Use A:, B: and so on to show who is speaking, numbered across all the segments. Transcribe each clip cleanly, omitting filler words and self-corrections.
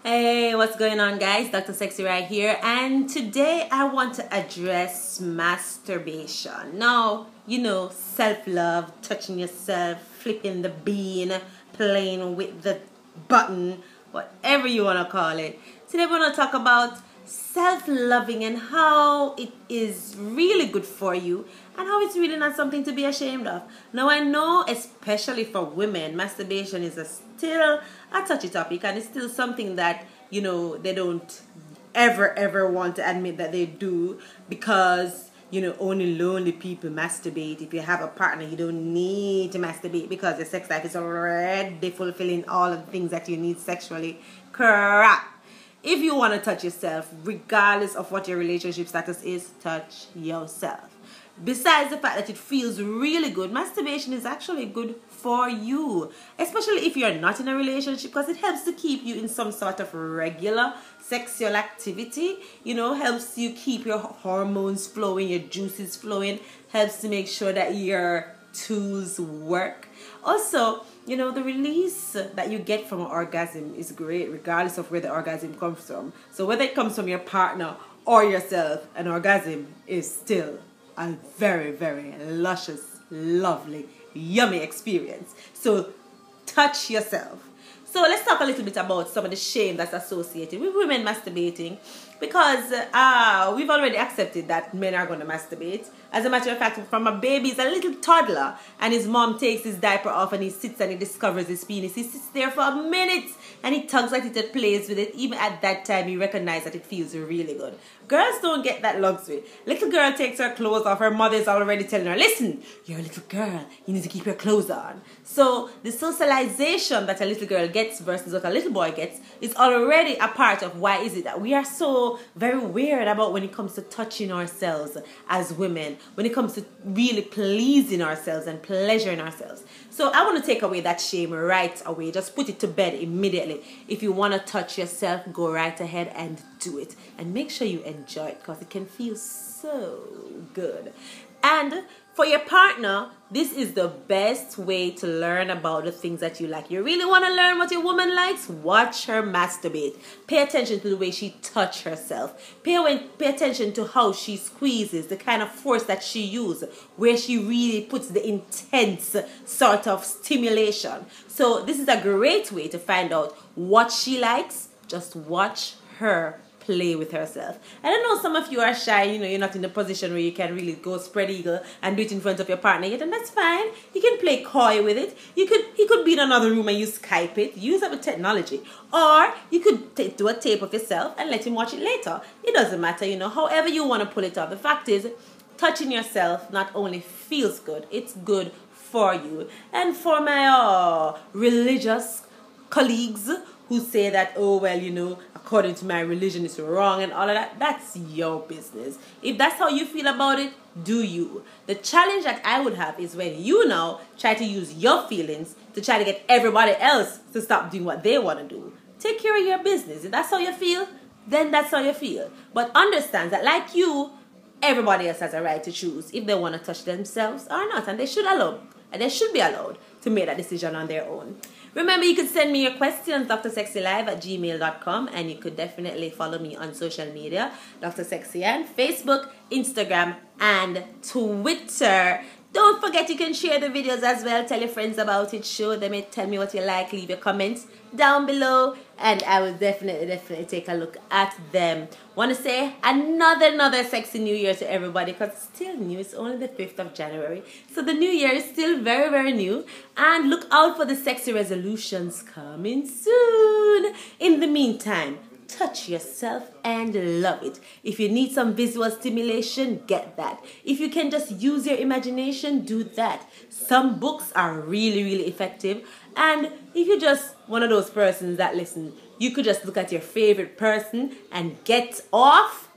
A: Hey, what's going on, guys? Dr. Sexy right here, and today I want to address masturbation. Now, self-love, touching yourself, flipping the bean, playing with the button, whatever you want to call it. Today we're going to talk about self-loving and how it is really good for you and how it's really not something to be ashamed of. Now, I know, especially for women, masturbation is still a touchy topic, and it's still something that, they don't ever want to admit that they do, because, only lonely people masturbate. If you have a partner, you don't need to masturbate because your sex life is already fulfilling all of the things that you need sexually. Crap. If you want to touch yourself, regardless of what your relationship status is, touch yourself. Besides the fact that it feels really good, masturbation is actually good for you, especially if you're not in a relationship, because it helps to keep you in some sort of regular sexual activity. Helps you keep your hormones flowing, your juices flowing, helps to make sure that your tools work. Also, the release that you get from an orgasm is great, regardless of where the orgasm comes from. So whether it comes from your partner or yourself, an orgasm is still a very, very luscious, lovely, yummy experience. So touch yourself. So let's talk a little bit about some of the shame that's associated with women masturbating, because we've already accepted that men are going to masturbate. As a matter of fact, from a baby, he's a little toddler, and his mom takes his diaper off and he sits and he discovers his penis. He sits there for a minute and he tugs at it and plays with it. Even at that time, he recognizes that it feels really good. Girls don't get that luxury. Little girl takes her clothes off. Her mother is already telling her, listen, you're a little girl. You need to keep your clothes on. So the socialization that a little girl gets versus what a little boy gets is already a part of why is it that we are so very weird about when it comes to touching ourselves as women, when it comes to really pleasing ourselves and pleasuring ourselves. So I want to take away that shame right away. Just put it to bed immediately. If you want to touch yourself, go right ahead and do it. And make sure you enjoy it, because it can feel so good. And for your partner, this is the best way to learn about the things that you like. You really want to learn what your woman likes? Watch her masturbate. Pay attention to the way she touches herself. Pay attention to how she squeezes, the kind of force that she uses, where she really puts the intense sort of stimulation. So this is a great way to find out what she likes. Just watch her play with herself. And I know some of you are shy, you're not in the position where you can really go spread eagle and do it in front of your partner yet, and that's fine. You can play coy with it. He could be in another room and you Skype it. Use up the technology. Or you could do a tape of yourself and let him watch it later. It doesn't matter, however you want to pull it off. The fact is, touching yourself not only feels good, it's good for you. And for my religious colleagues who say that, oh, well, according to my religion it's wrong and all of that, that's your business. If that's how you feel about it, do you. The challenge that I would have is when you now try to use your feelings to try to get everybody else to stop doing what they want to do. Take care of your business. If that's how you feel, then that's how you feel. But understand that, like you, everybody else has a right to choose if they want to touch themselves or not, and they should be allowed to make that decision on their own. Remember, you could send me your questions, drsexylive@gmail.com, and you could definitely follow me on social media, Dr. Sexy, and Facebook, Instagram, and Twitter. Don't forget, you can share the videos as well. Tell your friends about it. Show them it. Tell me what you like. Leave your comments down below, and I will definitely take a look at them. Want to say another sexy new year to everybody, because it's still new. It's only the 5th of January. So the new year is still very, very new. And look out for the sexy resolutions coming soon. In the meantime, touch yourself and love it. If you need some visual stimulation, get that. If you can just use your imagination, do that. Some books are really, really effective. And if you're just one of those persons that listen, you could just look at your favorite person and get off.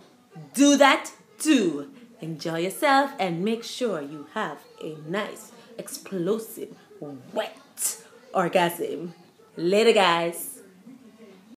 A: Do that too. Enjoy yourself and make sure you have a nice, explosive, wet orgasm. Later, guys.